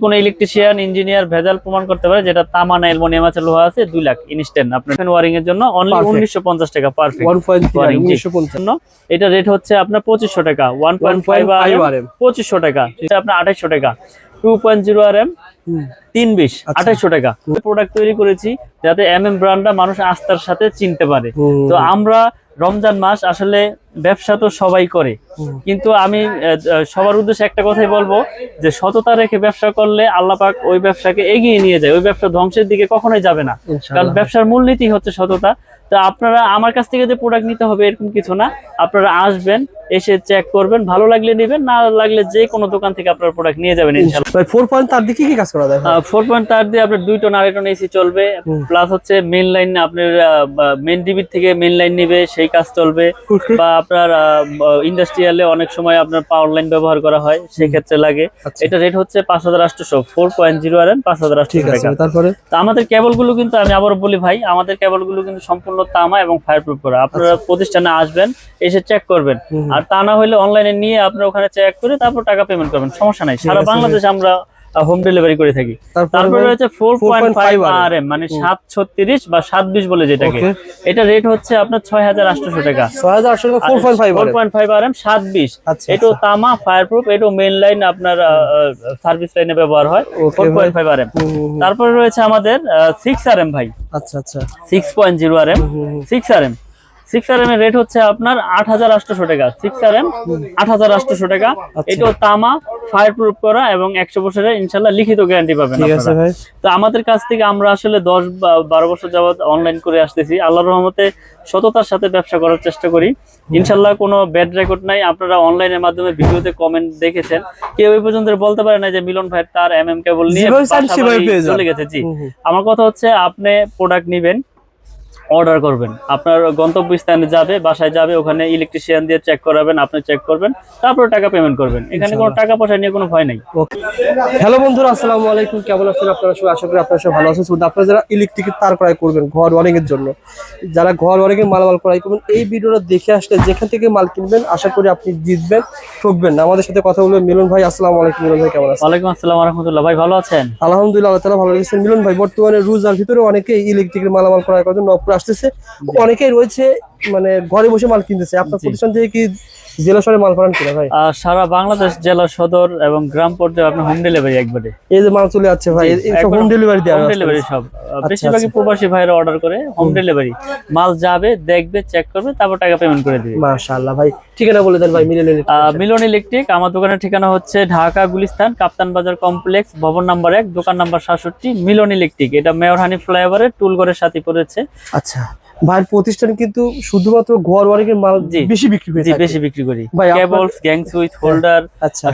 কোন electrician engineer ভেজাল প্রমাণ করতে পারে যেটা তামা না অ্যালুমিনিয়াম আছে, লোহা আছে, 2 লাখ ইনস্ট্যান্ট আপনার ওয়ারিং এর জন্য অনলি 1950 টাকা পারফেক্ট 1.1950। এটা রেট হচ্ছে আপনার 2500 টাকা, 1.5 আরএম 2500 টাকা, এটা আপনার 2800 টাকা, 2.0 আরএম 320 2800 টাকা। প্রোডাক্ট তৈরি করেছি যাতে এমএম ব্র্যান্ডটা মানুষ আস্থার সাথে চিনতে পারে। তো আমরা রমজান মাস আসলে ব্যবসা তো সবাই করে, কিন্তু আমি সবার উদ্দেশ্যে একটা কথাই বলবো যে সততা রেখে ব্যবসা করলে আল্লাহ পাক ওই ব্যবসাকে এগিয়ে নিয়ে যায়, ওই ব্যবসা ধ্বংসের দিকে কখনোই যাবে না, কারণ ব্যবসার মূলনীতি হচ্ছে সততা। তো আপনারা আমার কাছ থেকে যে প্রোডাক্ট নিতে হবে এরকম কিছু না, আপনারা আসবেন, এসে চেক করবেন, ভালো লাগলে নেবেন, না লাগলে যে কোনো দোকান থেকে আপনার প্রোডাক্ট নিয়ে যাবেন ইনশাআল্লাহ। ভাই 4.3 দিয়ে কি কাজ করা যায়? 4.3 দিয়ে আপনার 2 টন 2.5 টন এসি চলবে, প্লাস হচ্ছে মেইন লাইন আপনার মেইন ডিবি থেকে মেইন লাইন নেবে সেই কাজ চলবে, বা আপনার ইন্ডাস্ট্রিয়ালে অনেক সময় আপনার পাওয়ার লাইন ব্যবহার করা হয় সেই ক্ষেত্রে লাগে। এটা রেট হচ্ছে 5800, 4.0 আরএম 5800 টাকা। তারপরে তো আমাদের কেবল গুলো কিন্তু আমি আবারও বলি ভাই, আমাদের কেবল গুলো কিন্তু সম্পূর্ণ তামা এবং ফায়ারপ্রুফ করা। আপনারা প্রতিষ্ঠানে আসবেন, এসে চেক করবেন, আর তা না হলে অনলাইনে নিয়ে আপনারা ওখানে চেক করে তারপর টাকা পেমেন্ট করবেন, সমস্যা নাই। সারা বাংলাদেশে আমরা হোম ডেলিভারি করে থাকি। তারপরে রয়েছে 4.5 আরএম মানে 736 বা 720 বলে যেটাকে, এটা রেট হচ্ছে আপনার 6800 টাকা, 6800 টাকা 4.5 আরএম 720। এটাও তামা ফায়ারপ্রুফ, এটাও মেইন লাইন আপনার সার্ভিস লাইনে ব্যবহার হয়, 4.5 আরএম। তারপরে রয়েছে আমাদের 6 আরএম ভাই, আচ্ছা আচ্ছা 6.0 আরএম 6 আরএম এর রেট হচ্ছে আপনার 8800 টাকা, 6 আরএম 8800 টাকা। এটাও তামা ফায়ারপ্রুফ করা এবং 100 বছরের ইনশাআল্লাহ লিখিত গ্যারান্টি পাবেন আপনারা। তো আমাদের কাছ থেকে আমরা আসলে 10-12 বছর যাবত অনলাইন করে আসতেছি, আল্লাহর রহমতে সততার সাথে ব্যবসা করার চেষ্টা করি ইনশাআল্লাহ। কোনো ব্যাড রেকর্ড নাই। আপনারা অনলাইনের মাধ্যমে ভিডিওতে কমেন্ট দেখেছেন, কেউ এই পর্যন্ত বলতে পারে না যে মিলন ভাই তার এমএম কেবল নিয়ে চলে গেছে। জি, আমার কথা হচ্ছে আপনি প্রোডাক্ট নেবেন, অর্ডার করবেন, আপনার গন্তব্যস্থানে যাবে, বাসায় যাবে, ওখানে ইলেকট্রিশিয়ান দিয়ে চেক করাবেন, আপনি চেক করবেন, তারপর টাকা পেমেন্ট করবেন। এখানে কোনো টাকা পয়সা নিয়ে কোনো ভয় নাই। হ্যালো বন্ধুরা, আসসালামু আলাইকুম, কেমন আছেন আপনারা সবাই? আশা করি আপনারা সবাই ভালো আছেন। আপনারা যারা ইলেকট্রিকের তার ক্রয় করবেন ঘর ওয়ারিং এর জন্য, যারা ঘর ওয়ারিং এর মালামাল ক্রয় করবেন, এই ভিডিওটা দেখে আসলে যেখান থেকে মাল কিনবেন আশা করি আপনি জিতবেন, ঠকবেন না। আমাদের সাথে কথা বলবেন মিলন ভাই। আসসালামু আলাইকুম মিলন ভাই, কেমন আছেন? ওয়ালাইকুম আসসালাম ওয়া রাহমাতুল্লাহ। ভাই ভালো আছেন? আলহামদুলিল্লাহ, আল্লাহ তাআলা ভালো রেখেছেন। মিলন ভাই, বর্তমানে রোজার ভিতরে অনেকেই ইলেকট্রিকের মালামাল ক্রয় করার জন্য নবপুর আসতেছে, অনেকেই রয়েছে মানে ঘরে বসে মাল কিনতেছে। আপনার প্রতিষ্ঠান থেকে কি জেলা শহরে মাল পাঠান কিনা ভাই? সারা বাংলাদেশ জেলা সদর এবং গ্রাম পর্যায়ে আপনি হোম ডেলিভারি একবারে। এই যে মাল চলে যাচ্ছে ভাই, সব হোম ডেলিভারি দেওয়া? হোম ডেলিভারি সব, বেশিরভাগই প্রবাসী ভাইরা অর্ডার করে হোম ডেলিভারি। মাল যাবে, দেখবে, চেক করবে, তারপর টাকা পেমেন্ট করে দিবে। মাশাআল্লাহ ভাই, ঠিকানা বলে দেন ভাই। মিলন ইলেকট্রিক। আমার দোকানের ঠিকানা হচ্ছে ঢাকা গুলিস্তান কাপ্তান বাজার কমপ্লেক্স, ভবন নাম্বার 1, দোকান নাম্বার 67, মিলন ইলেকট্রিক। এটা মেয়র হানি ফ্লাইওভারের টুলঘরের সাথে পড়েছে। আচ্ছা ভাইয়ের প্রতিষ্ঠান কিন্তু শুধুমাত্র ঘর ওয়ারিং এর মাল বেশি বিক্রি করে? বেশি বিক্রি করি। কেবলস, গ্যাং সুইচ, হোল্ডার,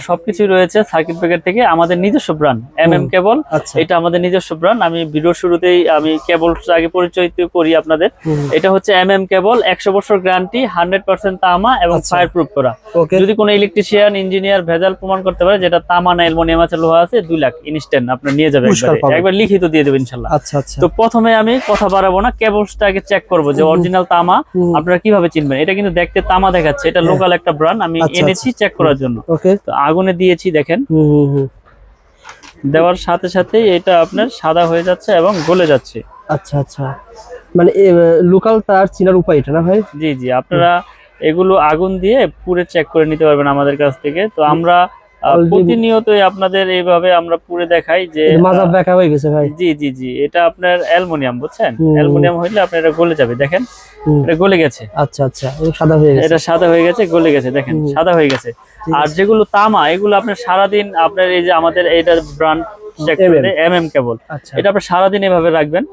সবকিছুই রয়েছে সার্কিট ব্রেকার থেকে। আমাদের নিজস্ব ব্র্যান্ড এমএম কেবল, এটা আমাদের নিজস্ব ব্র্যান্ড। আমি ভিডিওর শুরুতেই আমি কেবলস আগে পরিচয় করি আপনাদের। এটা হচ্ছে এমএম কেবল, 100 বছর গ্যারান্টি, 100% তামা এবং ফায়ারপ্রুফ করা। যদি কোনো ইলেকট্রিশিয়ান ইঞ্জিনিয়ার ভেজাল প্রমাণ করতে পারে যেটা তামা না অ্যালুমিনিয়াম আছে, লোহা আছে, 2 লাখ ইনস্ট্যান্ট আপনার নিয়ে যাবেন, একবার লিখিত দিয়ে দেবেন ইনশাআল্লাহ। তো প্রথমে আমি কথা বাড়াবো না, কেবলসটা আগে চেক করবো যে অরিজিনাল তামা। আপনারা কিভাবে চিনবেন? এটা কিন্তু দেখতে তামা দেখাচ্ছে, এটা লোকাল একটা ব্র্যান্ড, আমি এনেছি চেক করার জন্য। তো আগুনে দিয়েছি, দেখেন, দেওয়ার সাথে সাথে এটা আপনার সাদা হয়ে যাচ্ছে এবং গলে যাচ্ছে। আচ্ছা আচ্ছা, মানে লোকাল তার চিনার উপায় এটা না ভাই? জি জি, আপনারা এগুলো আগুন দিয়ে পুরে চেক করে নিতে পারবেন আমাদের কাছ থেকে। তো আমরা প্রতিনিয়তই আপনাদের এইভাবে আমরা পুরে দেখাই যে মাঝাব দেখা হয়ে গেছে ভাই। জি জি জি, এটা আপনার অ্যালুমিনিয়াম, বুঝছেন? অ্যালুমিনিয়াম হইলে আপনার এটা গলে যাবে, দেখেন এটা গলে গেছে। আচ্ছা আচ্ছা, এটা সাদা হয়ে গেছে, এটা সাদা হয়ে গেছে, গলে গেছে, দেখেন সাদা হয়ে গেছে। আর যেগুলো তামা, এগুলো আপনার সারাদিন আপনার এই যে আমাদের এইটা ব্র্যান্ড এমএম কেবল, এটা আপনি সারাদিন এভাবে রাখবেন,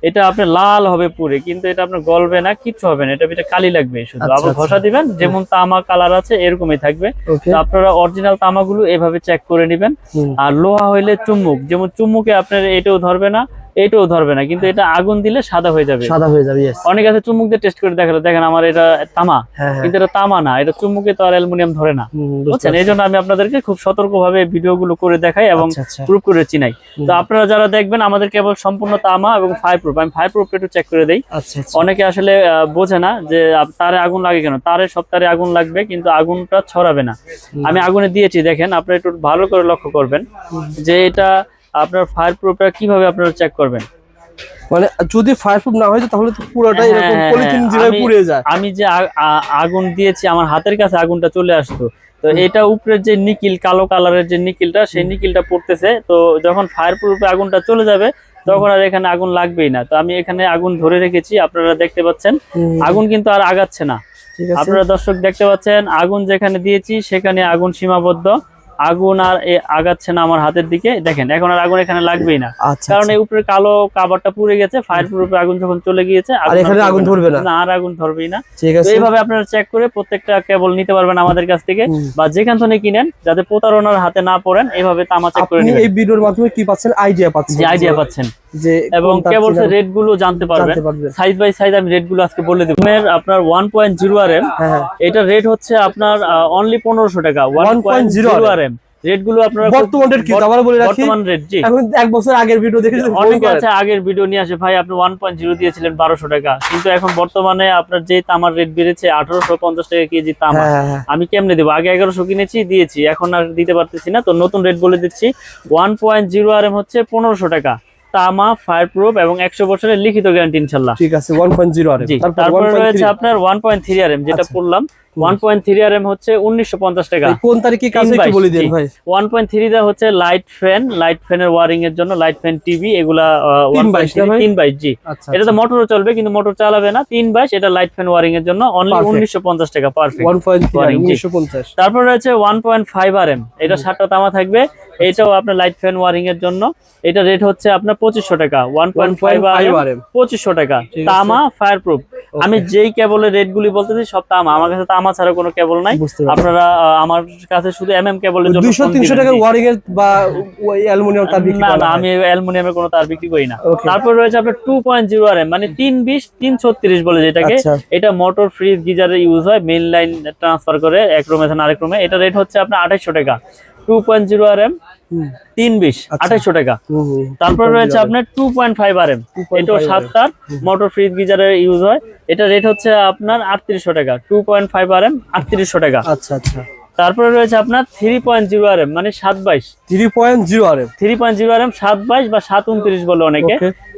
এটা আপনার লাল হবে পুরে, কিন্তু এটা আপনার গলবে না, কিচ্ছু হবে না, এটা কালি লাগবে শুধু। আবার ঘষা দিবেন, যেমন তামা কালার আছে এরকমই থাকবে। আপনারা অরিজিনাল তামাগুলো এভাবে চেক করে নেবেন। আর লোহা হইলে চুম্বুক, যেমন চুম্বুকে আপনার এটাও ধরবে না, এটাও ধরবে না, কিন্তু এটা আগুন দিলে সাদা হয়ে যাবে, সাদা হয়ে যাবে। অনেক আছে চুম্বুক দিয়ে টেস্ট করে দেখালো, দেখেন আমার এটা তামা, কিন্তু এটা তামা না, এটা চুম্বুকে তো আর অ্যালুমিনিয়াম ধরে না, বুঝছেন? এই জন্য আমি আপনাদেরকে খুব সতর্কভাবে ভিডিওগুলো করে দেখাই এবং প্রুফ করে চিনাই। তো আপনারা যারা দেখবেন আমাদের কেবল সম্পূর্ণ তামা এবং ফায়ারপ্রুফ প্রুফ, আমি ফায়ার প্রুফ একটু চেক করে দেই। আচ্ছা অনেকে আসলে বোঝে না যে তারে আগুন লাগে কেন, তারে সব তারে আগুন লাগবে কিন্তু আগুনটা ছড়াবে না। আমি আগুনে দিয়েছি, দেখেন আপনারা একটু ভালো করে লক্ষ্য করবেন যে এটা আপনার ফায়ার প্রুফটা কিভাবে আপনারা চেক করবেন। মানে যদি ফায়ার প্রুফ না হয় তাহলে তো পুরোটা এরকম পলিথিন যেভাবে পুড়ে যায়। আমি যে আগুন দিয়েছি আমার হাতের কাছে আগুনটা চলে আসতো, তো এটা উপরের যে নিকিল, কালো কালারের যে নিকিলটা, সেই নিকিলটা পড়তেছে। তো যখন ফায়ার প্রুফে আগুনটা চলে যাবে তখন আর এখানে আগুন লাগবেই না। তো আমি এখানে আগুন ধরে রেখেছি, আপনারা দেখতে পাচ্ছেন আগুন কিন্তু আর আগাচ্ছে না। আপনারা দর্শক দেখতে পাচ্ছেন আগুন যেখানে দিয়েছি সেখানে আগুন সীমাবদ্ধ, আগুন আর আগাচ্ছে না আমার হাতের দিকে। দেখেন এখন আর আগুন এখানে লাগবেই না, কারণ এই উপরে কালো কাভারটা পুড়ে গেছে। ফায়ার প্রুফে আগুন যখন চলে গিয়েছে আর এখানে আগুন ধরবে না, আর আগুন ধরবেই না। তো এইভাবে আপনারা চেক করে প্রত্যেকটা কেবল নিতে পারবেন আমাদের কাছ থেকে, বা যেখান থেকে কিনেন, যাতে প্রতারণার হাতে না পড়েন এইভাবে তামা চেক করে নেবেন। এই ভিডিওর মাধ্যমে কি পাচ্ছেন? আইডিয়া পাচ্ছেন, আইডিয়া পাচ্ছেন যে, এবং কেবলস এর রেট গুলো জানতে পারবেন সাইজ বাই সাইজ। আমি রেট গুলো আজকে বলে দেব। আপনার 1.0 RM, এটা রেট হচ্ছে আপনার অনলি 1500 টাকা। 1.0 RM রেট গুলো আপনারা বর্তমান রেট কি আবার বলে রাখি, বর্তমান রেট। জি, এখন এক বছর আগের ভিডিও দেখেছেন, অনেকে আছে আগের ভিডিও নিয়ে আসে, ভাই আপনি 1.0 দিয়েছিলেন 1200 টাকা, কিন্তু এখন বর্তমানে আপনার যে তামার রেট বেড়েছে 1850 টাকা কেজি তামা। আমি কেমনে দেবো? আগে 1100 কিনেছি, দিয়েছি, এখন আর দিতে পারতেছি না। তো নতুন রেট বলে দিচ্ছি, 1.0 RM হচ্ছে 1500 টাকা, তামা, ফায়ার প্রুফ এবং 100 বছরের লিখিত গ্যারান্টি ইনশাআল্লাহ। ঠিক আছে, 1.0 RM। তারপর রয়েছে আপনার 1.3 RM, যেটা পড়লাম 1.3 RM হচ্ছে 1950 টাকা। কোন তারিখে কাছে একটু বলে দেন ভাই। 1.3 দা হচ্ছে লাইট ফ্যানের ওয়্যারিং এর জন্য, লাইট ফ্যান, টিভি, এগুলা 322। জি, এটা তো মোটরও চলবে কিন্তু মোটর চালাবে না। 322 এটা লাইট ফ্যান ওয়্যারিং এর জন্য অনলি 1950 টাকা পারফেক্ট। 1950। তারপর রয়েছে 1.5 RM, এটা 7টা তামা থাকবে, এটাও আপনার লাইট ফ্যান ওয়্যারিং এর জন্য। এটা রেট হচ্ছে আপনার 2500 টাকা। 1.5 RM 2500 টাকা, তামা, ফায়ার প্রুফ। আমি যেই কেবলের রেট গুলি বলতেছি সব তামা, আমার কাছে তামা ছাড়া কোনো কেবল নাই। আপনারা আমার কাছে শুধু কেবলের জন্য 200-300 টাকা ওয়্যারিং এর বা অ্যালুমিনিয়াম তার বিক্রি না, আমি অ্যালুমিনিয়ামের কোনো তার বিক্রি করি না। তারপর রয়েছে আপনার 2.0 RM, মানে 320-336 বলে যেটাকে। এটা মোটর, ফ্রিজ, গিজারে ইউজ হয়, মেইন লাইন ট্রান্সফার করে এক রুমে থেকে আরেক রুমে। এটা রেট হচ্ছে আপনার 2800 টাকা। 2.0 RM 320 2800 টাকা। তারপর রয়েছে আপনার 2.5 RM, এটাও 7টার মোটর, ফ্রিজ, গিজারে ইউজ হয়। এটা রেট হচ্ছে আপনার 3800 টাকা। 2.5 RM 3800 টাকা। আচ্ছা আচ্ছা। তারপরে রয়েছে আপনার 3.0 RM, মানে 722। 3.0 RM 722 বা 729 বলে অনেকে।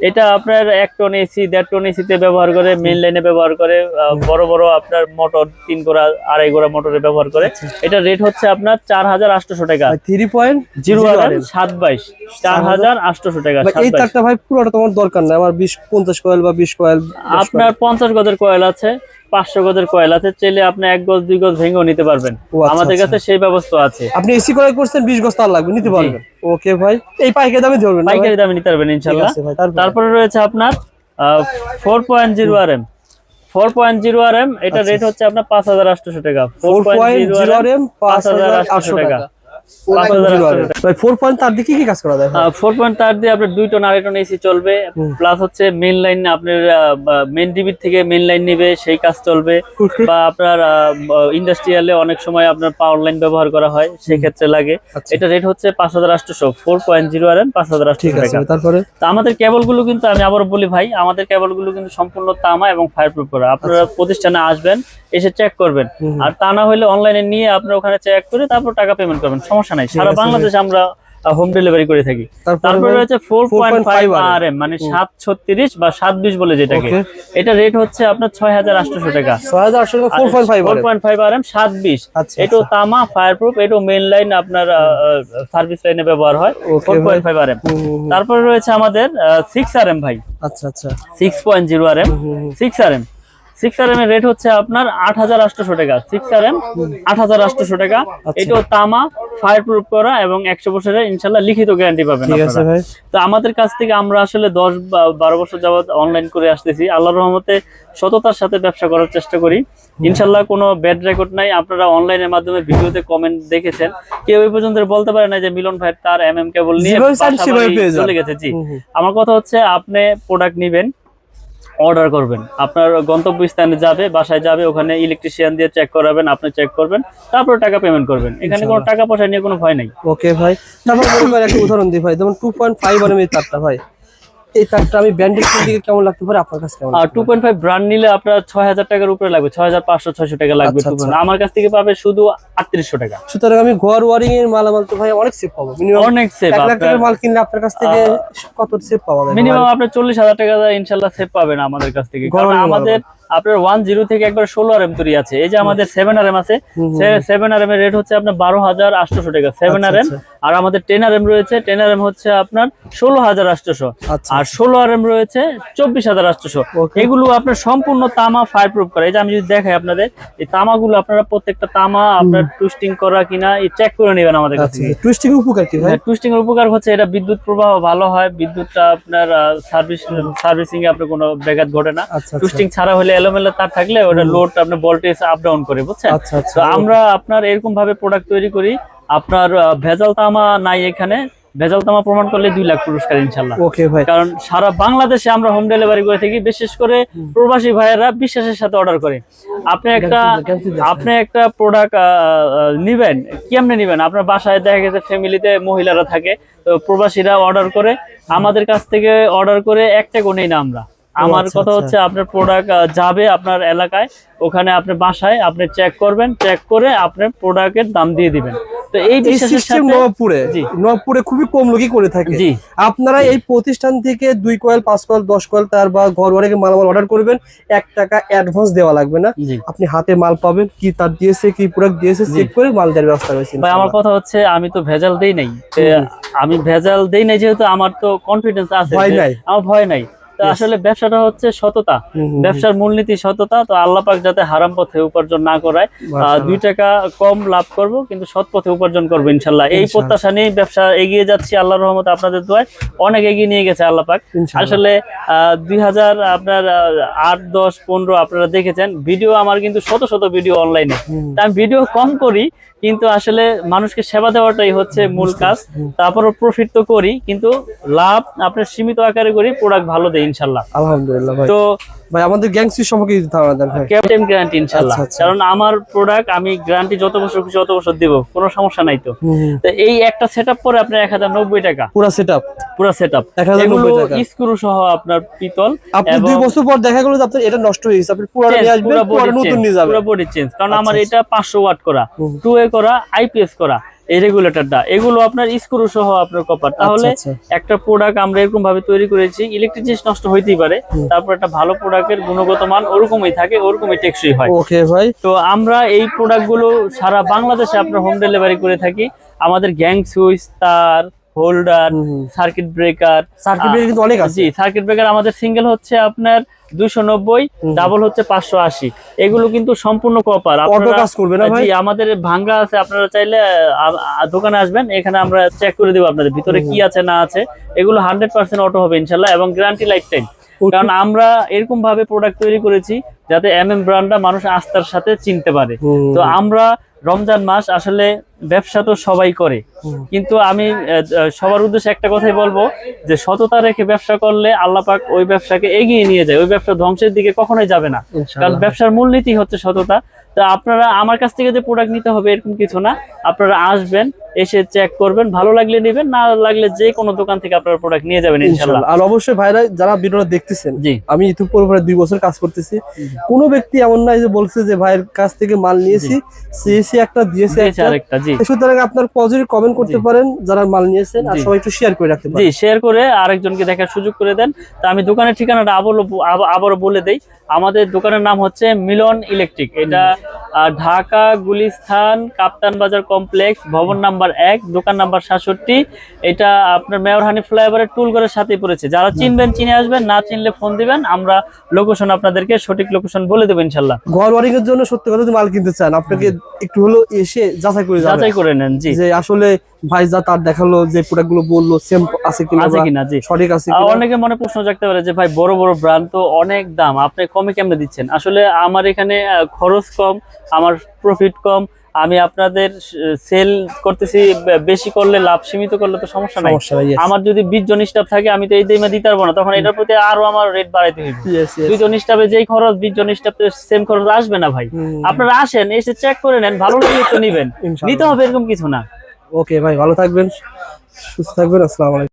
এটা আপনার 1 টন এসি, 1.5 টন এসি তে ব্যবহার করে, মেইন লাইনে ব্যবহার করে, বড় বড় আপনার মোটর 3 গোড়া 2.5 গোড়া মোটরে ব্যবহার করে। এটা রেট হচ্ছে আপনার 4800 টাকা। 3.0 RM 722 4800 টাকা। এই তারটা ভাই পুরোটা তোমার দরকার না, আমার 20-50 কয়েল বা 20 কয়েল। আপনার 50 গজের কয়েল আছে, 500 গজের কয়েল আছে, চাইলে আপনি 1 গজ 2 গজ ভেঙেও নিতে পারবেন। আমাদের কাছে সেই ব্যবস্থা আছে। আপনি এসি ক্রয় করছেন, 20 গজ তার লাগবে, নিতে পারবেন। ওকে ভাই, এই পাইকারি দামে ধরবেন, পাইকারি দামে নিতে পারবেন ইনশাআল্লাহ। তারপরে রয়েছে আপনার 4.0 RM 4.0 RM, এটা রেট হচ্ছে আপনার 5800 টাকা। 4.0 RM 5800 টাকা। 4 পয়েন্ট তার দিয়ে কি কাজ করা যায়? 4 পয়েন্ট তার দিয়ে আপনার 2 টন 2.5 টন এসি চলবে, প্লাস হচ্ছে মেইন লাইন, আপনার মেইন ডিবি থেকে মেইন লাইন নিবে, সেই কাজ চলবে। বা আপনার ইন্ডাস্ট্রিয়ালে অনেক সময় আপনার পাওয়ার লাইন ব্যবহার করা হয়, সেই ক্ষেত্রে লাগে। এটা রেট হচ্ছে 5800। 4.0 RM 5800 টাকা। তারপরে তো আমাদের কেবল গুলো কিন্তু, আমি আবার বলি ভাই, আমাদের কেবল গুলো কিন্তু সম্পূর্ণ তামা এবং ফায়ার প্রুফ করা। আপনারা প্রতিষ্ঠানে আসবেন, এসে চেক করবেন, আর তা না হলে অনলাইনে নিয়ে আপনারা ওখানে চেক করে তারপর টাকা পেমেন্ট করবেন, সমস্যা নাই। সারা বাংলাদেশে আমরা হোম ডেলিভারি করে থাকি। তারপরে রয়েছে 4.5 RM, মানে 736 বা 720 বলে যেটাকে। এটা রেট হচ্ছে আপনার 6800 টাকা। 6800 টাকা 4.5 RM 720। এটাও তামা, ফায়ার প্রুফ, এটাও মেইন লাইন আপনার সার্ভিস লাইনে ব্যবহার হয়। 4.5 RM। তারপরে রয়েছে আমাদের 6 RM ভাই। আচ্ছা আচ্ছা। 6.0 RM 6 RM 6 RM এর রেট হচ্ছে আপনার 8800 টাকা। 6 RM 8800 টাকা। এটাও তামা, ফায়ার প্রুফ করা এবং 100 বছরের ইনশাআল্লাহ লিখিত গ্যারান্টি পাবেন আপনারা। তো আমাদের কাছ থেকে আমরা আসলে 10-12 বছর যাবত অনলাইন করে আসতেছি। আল্লাহর রহমতে সততার সাথে ব্যবসা করার চেষ্টা করি। ইনশাআল্লাহ কোনো ব্যাড রেকর্ড নাই। আপনারা অনলাইনের মাধ্যমে ভিডিওতে কমেন্ট দেখেছেন, কেউ এই পর্যন্ত বলতে পারে না যে মিলন ভাই তার কেবল নিয়ে চলে গেছে। জি, আমার কথা হচ্ছে আপনি প্রোডাক্ট নেবেন, অর্ডার করবেন, আপনার গন্তব্যস্থানে যাবে, বাসায় যাবে, ওখানে ইলেকট্রিশিয়ান দিয়ে চেক করাবেন, আপনি চেক করবেন, তারপর টাকা পেমেন্ট করবেন। এখানে কোনো টাকা পয়সা নিয়ে কোনো ভয় নাই। ওকে ভাই, তারপর একটা উদাহরণ দিই ভাই, যেমন 2.5 RM এর তারটা ভাই, এই তারটা আমি ব্র্যান্ডেড দিকে কেমন লাগতে পারে আপনার কাছে? কেমন 2.5 ব্র্যান্ড নিলে আপনার 6000 টাকার উপরে লাগবে, 6500-600 টাকা লাগবে। আমার কাছ থেকে পাবে শুধু 3800 টাকা। সুতরাং আমি ঘর ওয়ারিং এর মালামাল তো ভাই অনেক সেভ পাবো। মিনিমাম অনেক সেভ। 1 লাখ টাকার মাল কিনলে আপনার কাছ থেকে কত সেভ পাওয়া যায়? মিনিমাম আপনি 40000 টাকা ইনশাআল্লাহ সেভ পাবেন আমাদের কাছ থেকে। কারণ আমাদের আপনার 10 থেকে একবার 16RM তৈরি আছে। এই যে আমাদের 7RM আছে, 7RM এর রেট হচ্ছে আপনার 12800 টাকা 7RM। আর আমাদের 10RM রয়েছে, 10RM হচ্ছে আপনার 16800। আর 16RM রয়েছে 24800। এগুলো আপনার সম্পূর্ণ তামা ফায়ার প্রুফ করা। এই যে আমি যদি দেখাই আপনাদের, এই তামাগুলো আপনারা প্রত্যেকটা তামা আপনার টুইস্টিং করা কিনা এই চেক করে নেবেন আমাদের কাছে। টুইস্টিং এর উপকার কি ভাই? টুইস্টিং এর উপকার হচ্ছে এটা বিদ্যুৎ প্রবাহ ভালো হয়, বিদ্যুৎটা আপনার সার্ভিসিং এ আপনার কোনো ব্যাঘাত ঘটে না। টুইস্টিং ছাড়া হলে এলোমেলো তার থাকলে ওটা লোড আপনার ভোল্টেজ আপ ডাউন করে, বুঝছেন? তো আমরা আপনার এরকম ভাবে প্রোডাক্ট তৈরি করি। আপনার ভেজাল তামা নাই এখানে, ভেজাল তামা প্রমাণ করলে 2 লাখ পুরস্কার ইনশাআল্লাহ। ওকে ভাই। কারণ সারা বাংলাদেশে আমরা হোম ডেলিভারি করে থাকি, বিশেষ করে প্রবাসী ভাইয়েরা বিশ্বাসের সাথে অর্ডার করে। আপনি একটা প্রোডাক্ট নিবেন, কেমনে নিবেন? আপনার বাসায় দেখা গেছে ফ্যামিলিতে মহিলারা থাকে, তো প্রবাসীরা অর্ডার করে আমাদের কাছ থেকে অর্ডার করে একটা কোনেই না আমরা। আমার কথা হচ্ছে আপনার প্রোডাক্ট যাবে আপনার এলাকায়, ওখানে আপনি বাসায় আপনি চেক করবেন, চেক করে আপনার প্রোডাক্টের দাম দিয়ে দিবেন। তো এই বিশ্বাসের সাথে নবপুরে খুবই কম লোকই করে থাকে। আপনারা এই প্রতিষ্ঠান থেকে 2 কয়েল 5 কয়েল 10 কয়েল তার বা ঘর ওয়ারিং মালামাল অর্ডার করবেন, 1 টাকা অ্যাডভান্স দেওয়া লাগবে না। আপনি হাতে মাল পাবেন, কি তার দিয়েছে কি প্রোডাক্ট দিয়েছে চেক করে মাল দেওয়ার ব্যবস্থা রয়েছে। ভাই আমার কথা হচ্ছে আমি তো ভেজাল দেই নাই, যেহেতু আমার তো কনফিডেন্স আছে, আমার ভয় নাই। আসলে ব্যবসাটা হচ্ছে সততা, ব্যবসার মূলনীতি সততা। তো আল্লাহ পাক যাতে হারাম পথে উপার্জন না করায়, 2 টাকা কম লাভ করব কিন্তু সৎ পথে উপার্জন করবো ইনশাল্লাহ। এই প্রত্যাশা নিয়ে ব্যবসা এগিয়ে যাচ্ছি আল্লাহর রহমতে। আপনাদের দোয়ায় অনেক এগিয়ে নিয়ে গেছে আল্লাহ পাক। আসলে 2000 আপনার 8, 10, 15 আপনারা দেখেছেন ভিডিও আমার, কিন্তু শত শত ভিডিও অনলাইনে। আমি ভিডিও কম করি, কিন্তু আসলে মানুষকে সেবা দেওয়াটাই হচ্ছে মূল কাজ। তারপরও প্রফিট তো করি, কিন্তু লাভ আপনার সীমিত আকারে করি, প্রোডাক্ট ভালো দেয় ইনশাল্লাহ। আলহামদুলিল্লাহ ভাই। তো ভাই আমাদের গ্যাংসি সম্পর্কে ধারণা দেন ভাই। ক্যাপ্টেন গ্যারান্টি ইনশাআল্লাহ। কারণ আমার প্রোডাক্ট আমি গ্যারান্টি যত বছর খুশি তত বছর দেব, কোনো সমস্যা নাই। তো এই একটা সেটআপ পরে আপনার 1090 টাকা পুরো সেটআপ 1090 টাকা স্ক্রু সহ আপনার পিতল। আপনি 2 বছর পর দেখা গেল যে আপনার এটা নষ্ট হয়ে গেছে, আপনি পুরোটা নিয়ে আসবেন, পুরো নতুন নিয়ে যাবেন, পুরো বডি চেঞ্জ। কারণ আমার এটা 500 ওয়াট করা, 2A করা, আইপিএস করা এই রেগুলেটরটা, এগুলো আপনার স্ক্রু সহ আপনার কপার। তাহলে একটা প্রোডাক্ট আমরা এরকম ভাবে তৈরি করেছি, ইলেকট্রিক জিনিস নষ্ট হইতেই পারে, তারপর একটা ভালো প্রোডাক্টের গুণগত মান ওরকমই থাকে, ওরকমই টেকসই হয়। ওকে ভাই। তো আমরা এই প্রোডাক্টগুলো সারা বাংলাদেশে আপনার হোম ডেলিভারি করে থাকি। আমাদের গ্যাং সুইচ, তার, হোল্ডার, সার্কিট ব্রেকার কিন্তু অনেক আছে। জি, সার্কিট ব্রেকার আমাদের সিঙ্গেল হচ্ছে আপনার 290, ডাবল হচ্ছে 580। এগুলো কিন্তু সম্পূর্ণ কপার। জি, আমাদের ভাঙ্গা আছে, আপনারা চাইলে দোকানে আসবেন, এখানে আমরা চেক করে দেবো আপনাদের ভিতরে কি আছে না আছে। এগুলো 100% অটো হবে ইনশাল্লাহ, এবং গ্যারান্টি লাইফ টাইম। কারণ আমরা এরকম ভাবে প্রোডাক্ট তৈরি করেছি যাতে ব্র্যান্ডটা মানুষ আস্থার সাথে চিনতে পারে। তো আমরা রমজান মাস, আসলে ব্যবসা তো সবাই করে, কিন্তু আমি সবার উদ্দেশ্যে একটা কথাই বলবো যে সততা রেখে ব্যবসা করলে আল্লাহ পাক ওই ব্যবসাকে এগিয়ে নিয়ে যায়, ওই ব্যবসা ধ্বংসের দিকে কখনোই যাবে না। কারণ ব্যবসার মূলনীতি হচ্ছে সততা। তো আপনারা আমার কাছ থেকে যে প্রোডাক্ট নিতে হবে এরকম কিছু না, আপনারা আসবেন, এসে চেক করবেন, ভালো লাগলে নেবেন, না লাগলে যে কোনো দোকান থেকে আপনারা প্রোডাক্ট নিয়ে যাবেন ইনশাআল্লাহ। আর অবশ্যই ভাইরা যারা ভিডিওটা দেখতেছেন, আমি ইউটিউবের উপরে 2 বছর কাজ করতেছি, কোনো ব্যক্তি এমন নাই যে বলছে যে ভাইয়ের কাছ থেকে মাল নিয়েছি, সিএসি একটা দিয়েছে আরেকটা। জি, সুতরাং আপনার পজিটিভ কমেন্ট করতে পারেন যারা মাল নিয়েছেন, আর সবাই একটু শেয়ার করে রাখতে পারেন। জি, শেয়ার করে আরেকজনকে দেখার সুযোগ করে দেন। তো আমি দোকানের ঠিকানাটা আবারও বলে দেই। আমাদের দোকানের নাম হচ্ছে মিলন ইলেকট্রিক। এটা ঢাকা গুলিস্তান কাপ্তান বাজার কমপ্লেক্স, ভবন নাম্বার 1, দোকান নাম্বার 67। এটা আপনার মেয়র হানি ফ্লাইওভারের টুলঘরের সাথেই পড়েছে। যারা চিনবেন চিনে আসবেন, না চিনলে ফোন দিবেন, আমরা লোকেশন আপনাদেরকে সঠিক লোকেশন বলে দেবো ইনশাল্লাহ। ঘর ওয়ারিং এর জন্য সত্যি কথা যদি মাল কিনতে চান, আপনাকে একটু হলো এসে যাচাই করে নেন। জি, যে আসলে ভাই যা তার দেখালো, যে প্রোডাক্ট গুলো বললো সেম আছে কিনা, জি সঠিক আছে কিনা। অনেকে মনে প্রশ্ন জাগতে পারে যে ভাই বড় বড় ব্র্যান্ড তো অনেক দাম, আপনি কমে কেমনে দিচ্ছেন? আসলে আমার এখানে খরচ কম, আমার প্রফিট কম, আমি আপনাদের সেল করতেছি, বেশি করলে লাভ, সীমিত করলে তো সমস্যা নাই। আমার যদি 20 জন স্টাফ থাকে, আমি তো এই দামে দিতে পারবো না, তখন এটার প্রতি আরো আমার রেট বাড়াইতে হবে। 2 জন স্টাফে যেই খরচ, 20 জন স্টাফে সেম খরচ আসবে না ভাই। আপনারা আসেন, এসে চেক করে নেন, ভালো লাগলে তো নিবেন, নিতে হবে এরকম কিছু না। ওকে ভাই, ভালো থাকবেন, সুস্থ থাকবেন, আসসালামু আলাইকুম।